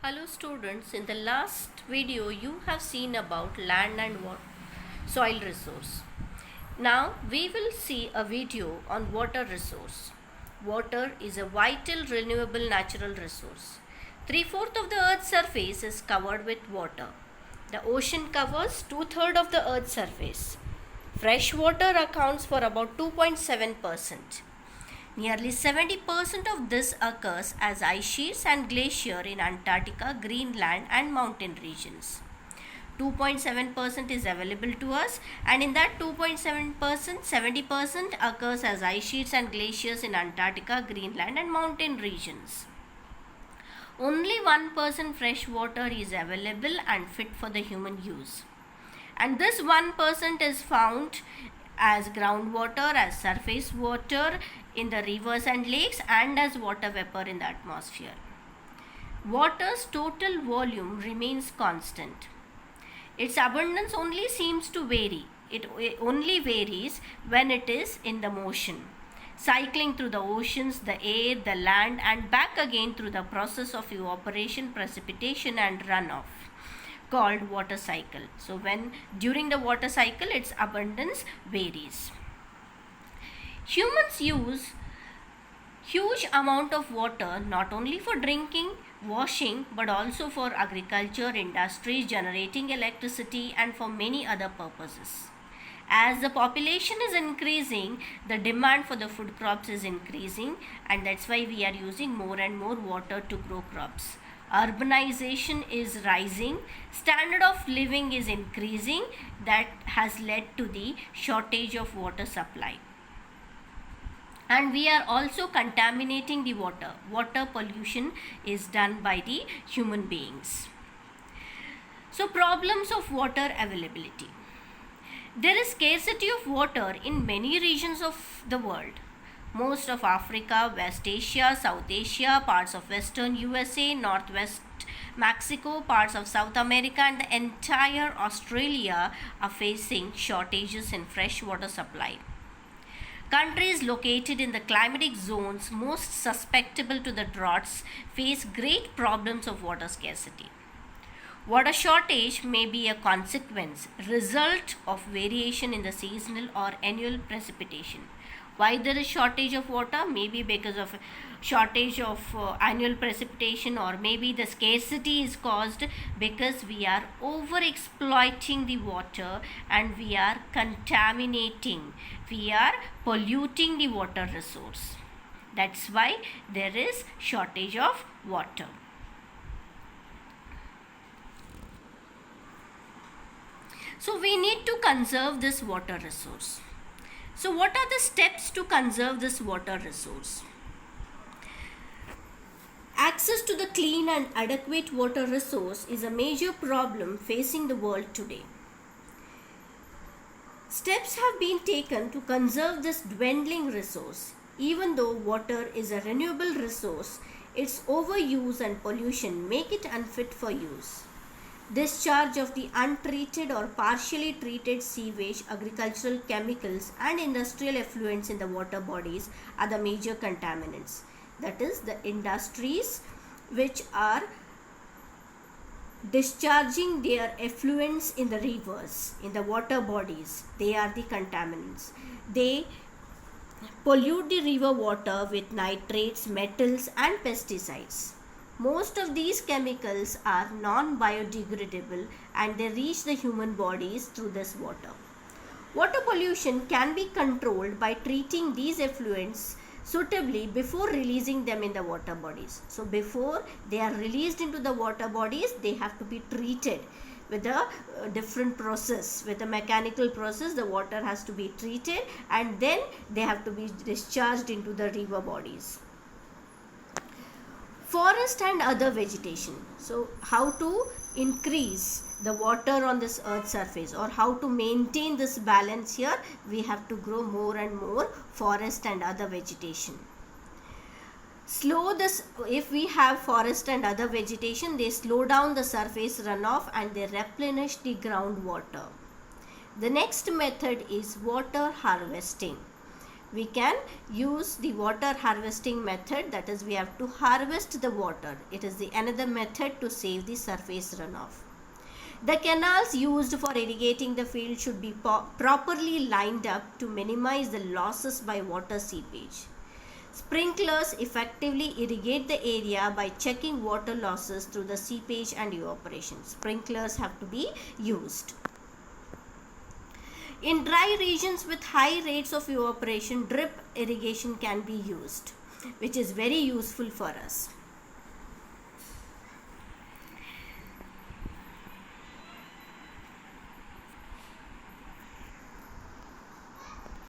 Hello students, in the last video you have seen about land and soil resource. Now we will see a video on water resource. Water is a vital renewable natural resource. 3/4 of the earth's surface is covered with water. The ocean covers 2/3 of the earth's surface. Fresh water accounts for about 2.7%. Nearly 70% of this occurs as ice sheets and glacier in Antarctica, Greenland and mountain regions. 2.7% is available to us, and in that 2.7%, 70% occurs as ice sheets and glaciers in Antarctica, Greenland and mountain regions. Only 1% fresh water is available and fit for the human use. And this 1% is found as groundwater, as surface water in the rivers and lakes, and as water vapor in the atmosphere. Water's total volume remains constant. Its abundance only seems to vary. It only varies when it is in the motion, cycling through the oceans, the air, the land, and back again through the process of evaporation, precipitation, and runoff, called water cycle. So when during the water cycle its abundance varies. Humans use huge amount of water not only for drinking, washing, but also for agriculture, industries, generating electricity, and for many other purposes. As the population is increasing, the demand for the food crops is increasing, and that's why we are using more and more water to grow crops. Urbanization is rising, standard of living is increasing, that has led to the shortage of water supply. And we are also contaminating the water. Water pollution is done by the human beings. So problems of water availability. There is scarcity of water in many regions of the world. Most of Africa, West Asia, South Asia, parts of Western USA, Northwest Mexico, parts of South America, and the entire Australia are facing shortages in fresh water supply. Countries located in the climatic zones most susceptible to the droughts face great problems of water scarcity. Water shortage may be a result of variation in the seasonal or annual precipitation. Why there is shortage of water? Maybe because of shortage of annual precipitation, or maybe the scarcity is caused because we are over exploiting the water and we are contaminating, we are polluting the water resource. That's why there is shortage of water. So we need to conserve this water resource. So what are the steps to conserve this water resource? Access to the clean and adequate water resource is a major problem facing the world today. Steps have been taken to conserve this dwindling resource. Even though water is a renewable resource, its overuse and pollution make it unfit for use. Discharge of the untreated or partially treated sewage, agricultural chemicals, and industrial effluents in the water bodies are the major contaminants. That is, the industries which are discharging their effluents in the rivers, in the water bodies, they are the contaminants. They pollute the river water with nitrates, metals, and pesticides. Most of these chemicals are non-biodegradable and they reach the human bodies through this water. Water pollution can be controlled by treating these effluents suitably before releasing them in the water bodies. So before they are released into the water bodies, they have to be treated with a different process, with a mechanical process. The water has to be treated and then they have to be discharged into the river bodies. Forest and other vegetation. So how to increase the water on this earth surface, or how to maintain this balance here? We have to grow more and more forest and other vegetation. If we have forest and other vegetation, they slow down the surface runoff and they replenish the groundwater. The next method is water harvesting. we can use the water harvesting method, that is we have to harvest the water. It is the another method to save the surface runoff. The canals used for irrigating the field should be properly lined up to minimize the losses by water seepage. Sprinklers effectively irrigate the area by checking water losses through the seepage and evaporation. Sprinklers have to be used. In dry regions with high rates of evaporation, drip irrigation can be used, which is very useful for us.